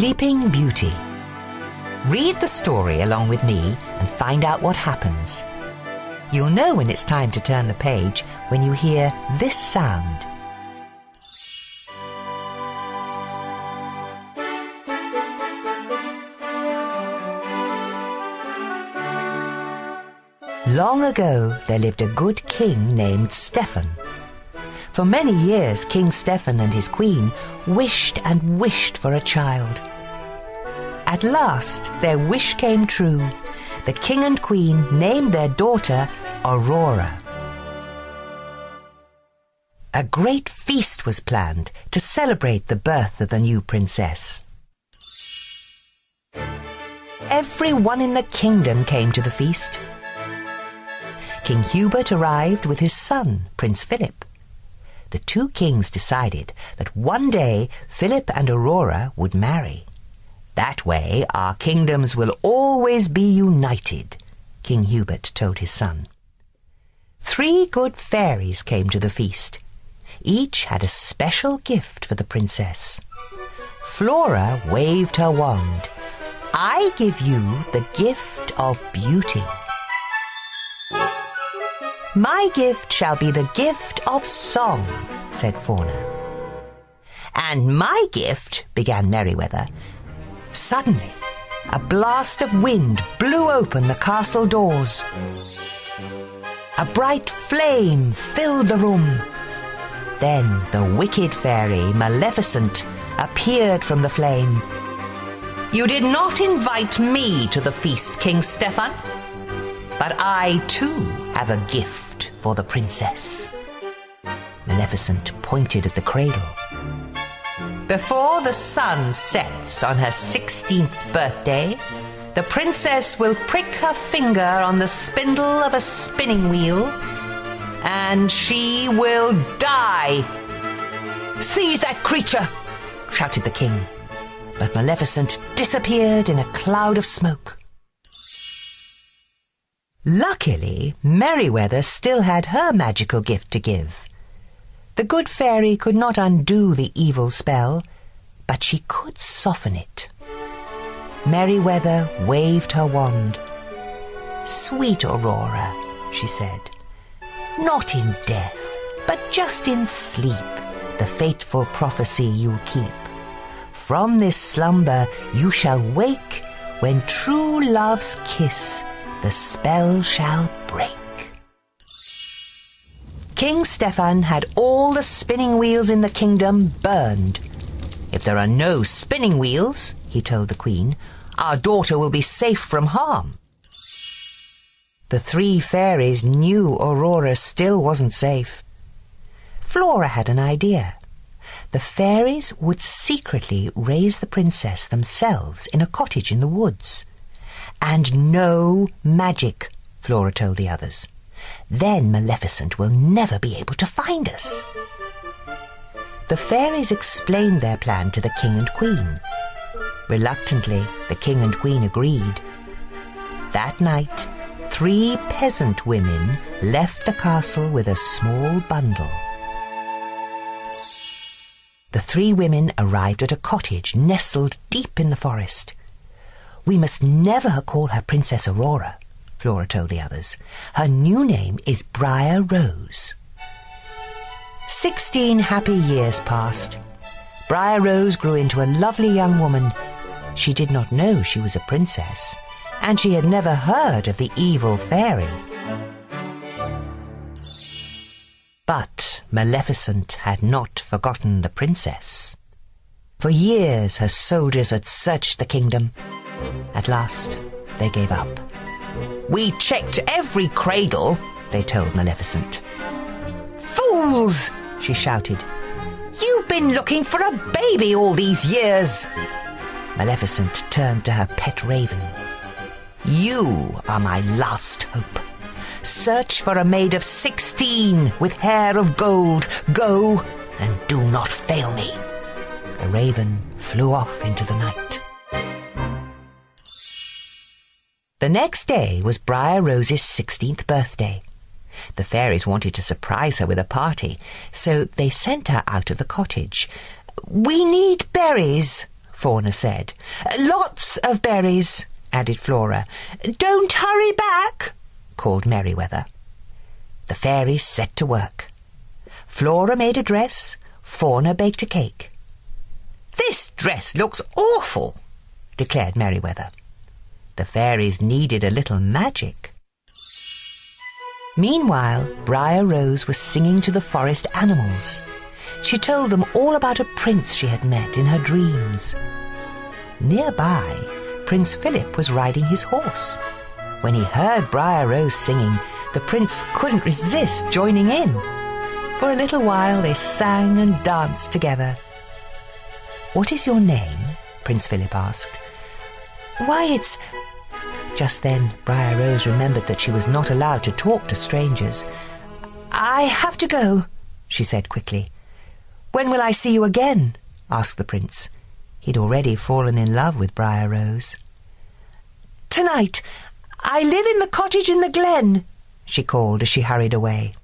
Sleeping Beauty. Read the story along with me and find out what happens. You'll know when it's time to turn the page when you hear this sound. Long ago, there lived a good king named Stephen. For many years, King Stephen and his queen wished and wished for a child. At last, their wish came true. The king and queen named their daughter Aurora. A great feast was planned to celebrate the birth of the new princess. Everyone in the kingdom came to the feast. King Hubert arrived with his son, Prince Philip. The two kings decided that one day Philip and Aurora would marry. That way our kingdoms will always be united, King Hubert told his son. 3 good fairies came to the feast. Each had a special gift for the princess. Flora waved her wand. I give you the gift of beauty. My gift shall be the gift of song, said Fauna. And my gift, began Merryweather. Suddenly, a blast of wind blew open the castle doors. A bright flame filled the room. Then the wicked fairy, Maleficent, appeared from the flame. You did not invite me to the feast, King Stephen, but I too have a gift for the princess. Maleficent pointed at the cradle. Before the sun sets on her 16th birthday, the princess will prick her finger on the spindle of a spinning wheel, and she will die. Seize that creature, shouted the king. But Maleficent disappeared in a cloud of smoke. Luckily, Merryweather still had her magical gift to give. The good fairy could not undo the evil spell, but she could soften it. Merryweather waved her wand. Sweet Aurora, she said, not in death, but just in sleep, the fateful prophecy you'll keep. From this slumber you shall wake, when true love's kiss the spell shall break. King Stephen had all the spinning wheels in the kingdom burned. If there are no spinning wheels, he told the queen, our daughter will be safe from harm. The 3 fairies knew Aurora still wasn't safe. Flora had an idea. The fairies would secretly raise the princess themselves in a cottage in the woods. And no magic, Flora told the others. Then Maleficent will never be able to find us. The fairies explained their plan to the king and queen. Reluctantly, the king and queen agreed. That night, 3 peasant women left the castle with a small bundle. The 3 women arrived at a cottage nestled deep in the forest. We must never call her Princess Aurora, Flora told the others. Her new name is Briar Rose. 16 happy years passed. Briar Rose grew into a lovely young woman. She did not know she was a princess, and she had never heard of the evil fairy. But Maleficent had not forgotten the princess. For years her soldiers had searched the kingdom. At last, they gave up. We checked every cradle, they told Maleficent. Fools, she shouted. You've been looking for a baby all these years. Maleficent turned to her pet raven. You are my last hope. Search for a maid of 16 with hair of gold. Go and do not fail me. The raven flew off into the night. The next day was Briar Rose's 16th birthday. The fairies wanted to surprise her with a party, so they sent her out of the cottage. We need berries, Fauna said. Lots of berries, added Flora. Don't hurry back, called Merryweather. The fairies set to work. Flora made a dress, Fauna baked a cake. This dress looks awful, declared Merryweather. The fairies needed a little magic. Meanwhile, Briar Rose was singing to the forest animals. She told them all about a prince she had met in her dreams. Nearby, Prince Philip was riding his horse. When he heard Briar Rose singing, the prince couldn't resist joining in. For a little while they sang and danced together. "What is your name?" Prince Philip asked. "Why, it's—" Just then, Briar Rose remembered that she was not allowed to talk to strangers. "I have to go," she said quickly. "When will I see you again?" asked the prince. He'd already fallen in love with Briar Rose. "Tonight. I live in the cottage in the glen," she called as she hurried away.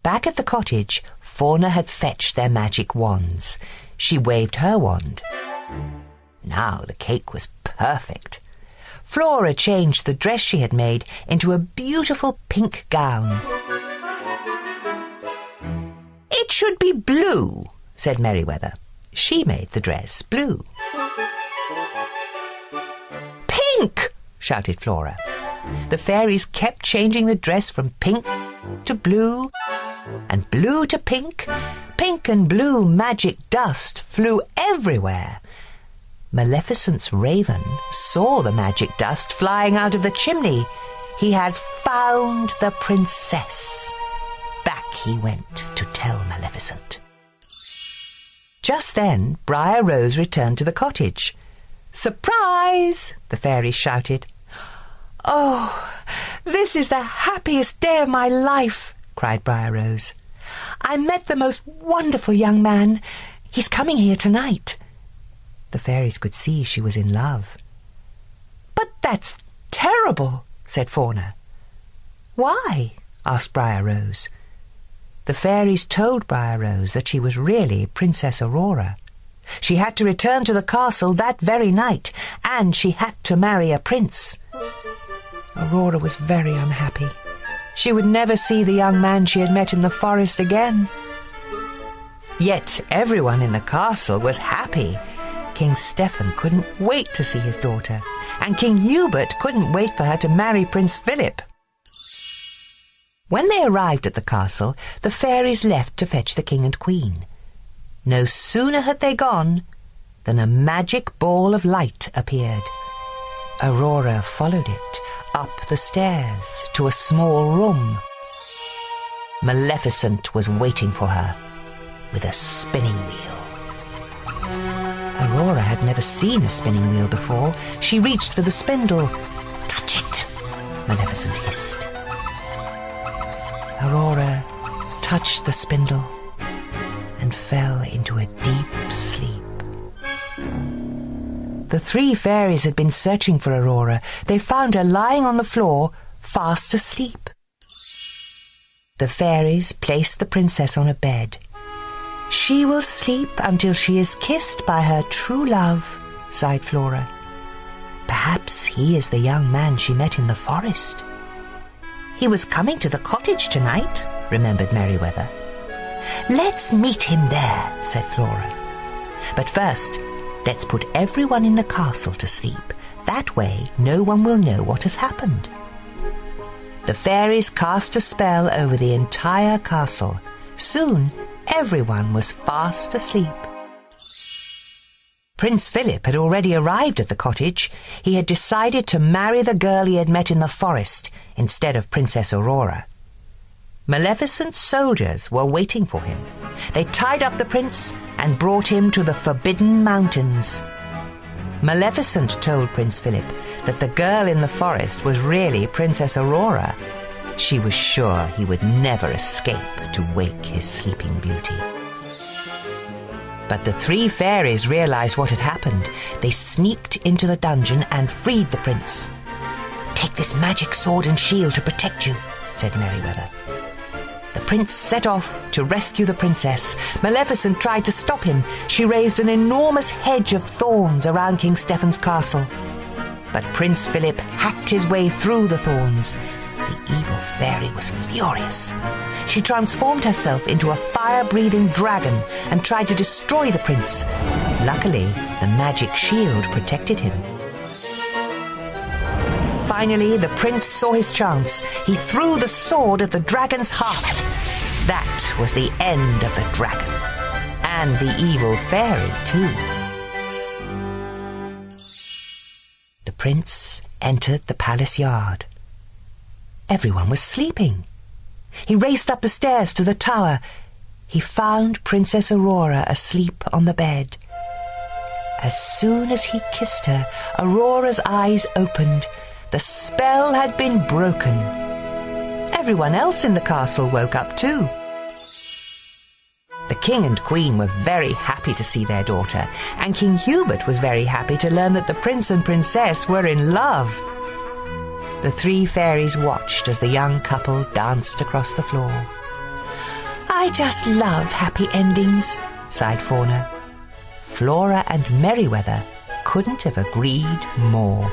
Back at the cottage, Fauna had fetched their magic wands. She waved her wand. Now the cake was perfect. Flora changed the dress she had made into a beautiful pink gown. "It should be blue," said Merryweather. She made the dress blue. "Pink!" shouted Flora. The fairies kept changing the dress from pink to blue, and blue to pink. Pink and blue magic dust flew everywhere. Maleficent's raven saw the magic dust flying out of the chimney. He had found the princess. Back he went to tell Maleficent. Just then, Briar Rose returned to the cottage. "Surprise!" the fairies shouted. "Oh, this is the happiest day of my life," cried Briar Rose. "I met the most wonderful young man. He's coming here tonight." The fairies could see she was in love. "But that's terrible," said Fauna. "Why?" asked Briar Rose. The fairies told Briar Rose that she was really Princess Aurora. She had to return to the castle that very night, and she had to marry a prince. Aurora was very unhappy. She would never see the young man she had met in the forest again. Yet everyone in the castle was happy. King Stephen couldn't wait to see his daughter, and King Hubert couldn't wait for her to marry Prince Philip. When they arrived at the castle, the fairies left to fetch the king and queen. No sooner had they gone than a magic ball of light appeared. Aurora followed it up the stairs to a small room. Maleficent was waiting for her with a spinning wheel. Aurora had never seen a spinning wheel before. She reached for the spindle. "Touch it," Maleficent hissed. Aurora touched the spindle and fell into a deep sleep. The three fairies had been searching for Aurora. They found her lying on the floor, fast asleep. The fairies placed the princess on a bed. "She will sleep until she is kissed by her true love," sighed Flora. "Perhaps he is the young man she met in the forest." "He was coming to the cottage tonight," remembered Merryweather. "Let's meet him there," said Flora. "But first, let's put everyone in the castle to sleep. That way, no one will know what has happened." The fairies cast a spell over the entire castle. Soon, everyone was fast asleep. Prince Philip had already arrived at the cottage. He had decided to marry the girl he had met in the forest instead of Princess Aurora. Maleficent's soldiers were waiting for him. They tied up the prince and brought him to the Forbidden Mountains. Maleficent told Prince Philip that the girl in the forest was really Princess Aurora. She was sure he would never escape to wake his sleeping beauty. But the three fairies realized what had happened. They sneaked into the dungeon and freed the prince. "Take this magic sword and shield to protect you," said Merryweather. The prince set off to rescue the princess. Maleficent tried to stop him. She raised an enormous hedge of thorns around King Stephen's castle. But Prince Philip hacked his way through the thorns. The evil fairy was furious. She transformed herself into a fire-breathing dragon and tried to destroy the prince. Luckily, the magic shield protected him. Finally, the prince saw his chance. He threw the sword at the dragon's heart. That was the end of the dragon. And the evil fairy, too. The prince entered the palace yard. Everyone was sleeping. He raced up the stairs to the tower. He found Princess Aurora asleep on the bed. As soon as he kissed her, Aurora's eyes opened. The spell had been broken. Everyone else in the castle woke up too. The king and queen were very happy to see their daughter, and King Hubert was very happy to learn that the prince and princess were in love. The three fairies watched as the young couple danced across the floor. "I just love happy endings," sighed Fauna. Flora and Merryweather couldn't have agreed more.